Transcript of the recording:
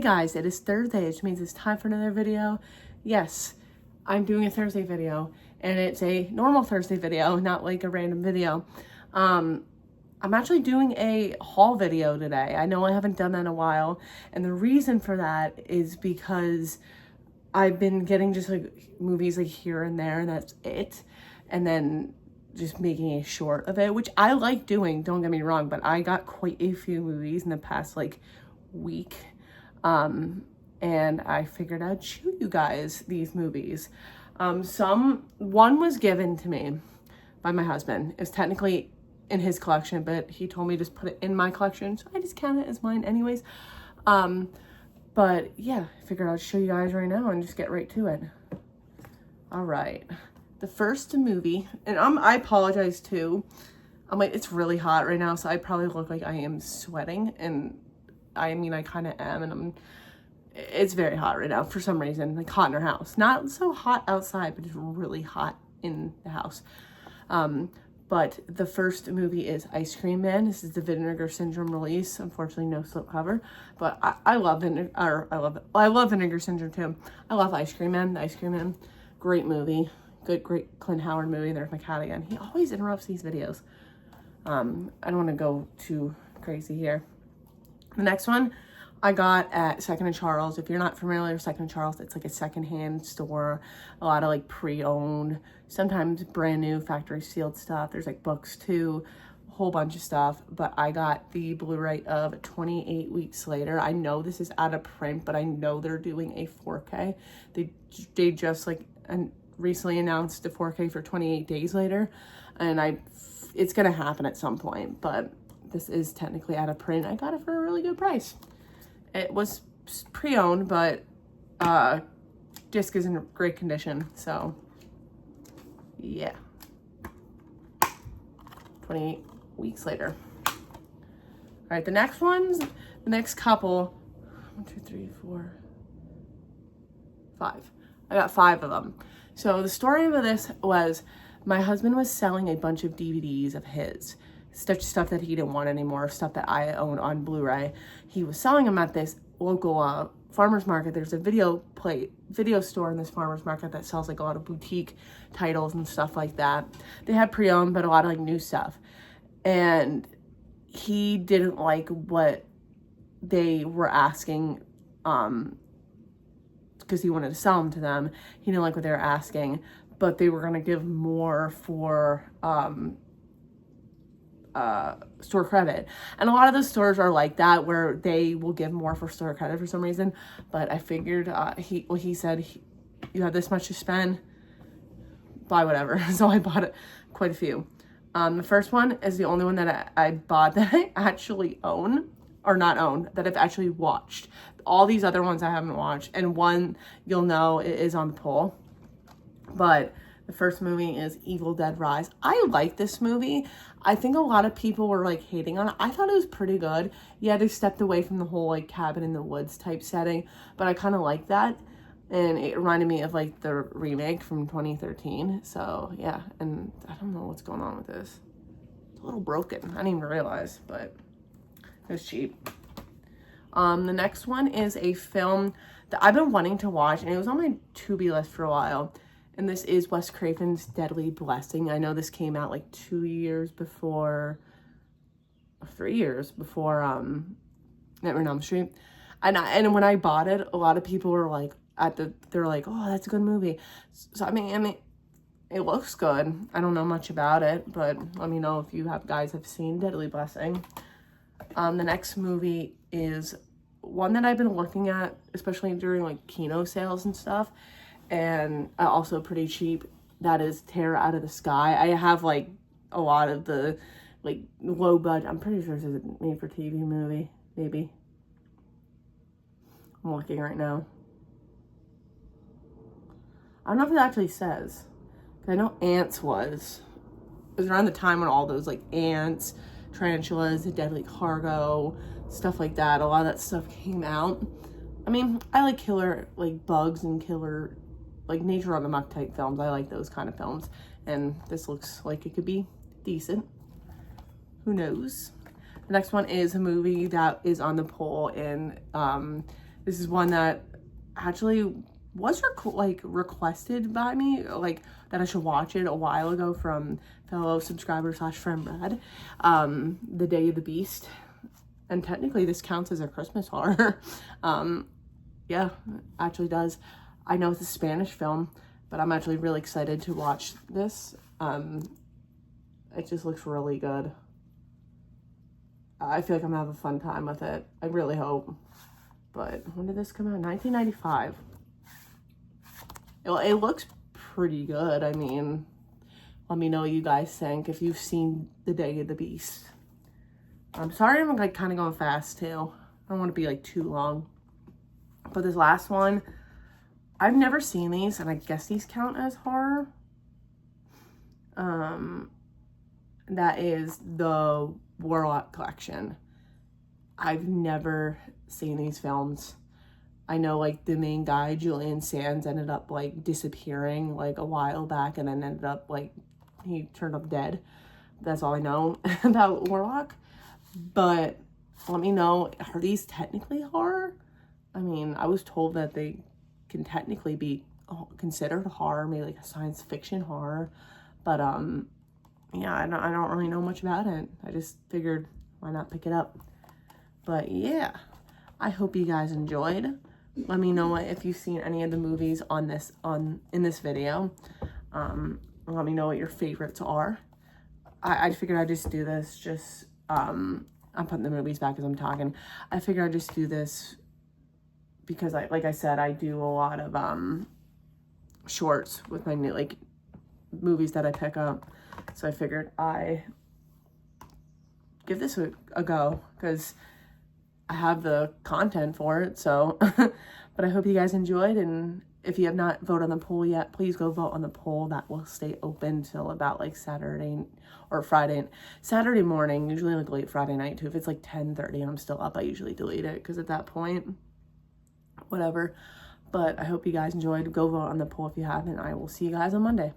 guys, it is Thursday, which means it's time for another video. Yes, I'm doing a Thursday video, and it's a normal Thursday video, not like a random video. I'm actually doing a haul video today. I know I haven't done that in a while, and the reason for that is because I've been getting just like movies like here and there, and that's it. And then just making a short of it, which I like doing, don't get me wrong, but I got quite a few movies in the past like week. And I figured I'd show you guys these movies. One was given to me by my husband. It's technically in his collection, but he told me to just put it in my collection, so I just count it as mine anyways. But yeah, I figured I'd show you guys right now and just get right to it. All right, the first movie, and I apologize too. I'm like, it's really hot right now, so I probably look like I am sweating, and I mean, I kind of am, and it's very hot right now for some reason, like hot in our house. Not so hot outside, but it's really hot in the house. But the first movie is Ice Cream Man. This is the Vinegar Syndrome release. Unfortunately, no slipcover, but I love Vinegar Syndrome too. I love Ice Cream Man. The Ice Cream Man, great movie. Great Clint Howard movie. There's my cat again. He always interrupts these videos. I don't want to go too crazy here. The next one I got at Second and Charles. If you're not familiar with Second and Charles, it's like a secondhand store. A lot of like pre-owned, sometimes brand new factory sealed stuff. There's like books too, a whole bunch of stuff. But I got the Blu-ray of 28 Weeks Later. I know this is out of print, but I know they're doing a 4K. They just like recently announced the 4K for 28 Days Later, and it's gonna happen at some point, but this is technically out of print. I got it for a really good price. It was pre-owned, but disc is in great condition, so yeah. 28 Weeks Later. All right, the next couple, 1, 2, 3, 4, 5. I got 5 of them. So the story of this was my husband was selling a bunch of DVDs of his. Stuff that he didn't want anymore, stuff that I own on Blu-ray. He was selling them at this local farmer's market. There's a video store in this farmer's market that sells like a lot of boutique titles and stuff like that. They had pre-owned, but a lot of like new stuff. And he didn't like what they were asking, because he wanted to sell them to them. He didn't like what they were asking, but they were going to give more for store credit. And a lot of those stores are like that, where they will give more for store credit for some reason. But I figured he said, you have this much to spend, buy whatever. So I bought quite a few. The first one is the only one that I bought that I actually own, or not own, that I've actually watched. All these other ones I haven't watched, and one you'll know it is on the poll. But the first movie is Evil Dead Rise. I like this movie. I think a lot of people were like hating on it. I thought it was pretty good. Yeah, they stepped away from the whole like cabin in the woods type setting, but I kind of like that. And it reminded me of like the remake from 2013. So yeah, and I don't know what's going on with this. It's a little broken. I didn't even realize, but it was cheap. The next one is a film that I've been wanting to watch, and it was on my to-be list for a while. And this is Wes Craven's Deadly Blessing. I know this came out like 3 years before Nightmare on Elm Street. And when I bought it, a lot of people were like, they're like, oh, that's a good movie. So I mean, it looks good. I don't know much about it, but let me know if you guys have seen Deadly Blessing. The next movie is one that I've been looking at, especially during like Kino sales and stuff, and also pretty cheap. That is Terror Out of the Sky. I have like a lot of the like low budget. I'm pretty sure this is a made for TV movie, maybe. I'm looking right now. I don't know if it actually says. I know Ants was. It was around the time when all those like Ants, Tarantulas, The Deadly Cargo, stuff like that. A lot of that stuff came out. I mean, I like killer like bugs and killer like Nature on the Muck type films. I like those kind of films, and this looks like it could be decent. Who knows? The next one is a movie that is on the poll, and This is one that actually was requested by me, like that I should watch it a while ago from fellow subscriber / friend Brad. The Day of the Beast. And technically this counts as a Christmas horror. Yeah, actually does. I know it's a Spanish film, but I'm actually really excited to watch this. It just looks really good. I feel like I'm gonna have a fun time with it. I really hope. But when did this come out? 1995. It looks pretty good. I mean, let me know what you guys think if you've seen The Day of the Beast. I'm sorry I'm like kind of going fast too. I don't want to be like too long. But this last one, I've never seen these, and I guess these count as horror. That is the Warlock Collection. I've never seen these films. I know like the main guy, Julian Sands, ended up like disappearing like a while back, and then ended up like he turned up dead. That's all I know about Warlock. But let me know, are these technically horror? I mean, I was told that they can technically be considered horror, maybe like a science fiction horror. But yeah, I don't really know much about it. I just figured why not pick it up. But yeah, I hope you guys enjoyed. Let me know if you've seen any of the movies in this video. Let me know what your favorites are. I figured I'd just do this just I'm putting the movies back as I'm talking. I figured I'd just do this because like I said, I do a lot of shorts with my new like movies that I pick up. So I figured I give this a go because I have the content for it. So but I hope you guys enjoyed, and if you have not voted on the poll yet, please go vote on the poll. That will stay open till about like Saturday morning, usually like late Friday night too. If it's like 10:30 and I'm still up, I usually delete it because at that point, whatever. But I hope you guys enjoyed. Go vote on the poll if you haven't. I will see you guys on Monday.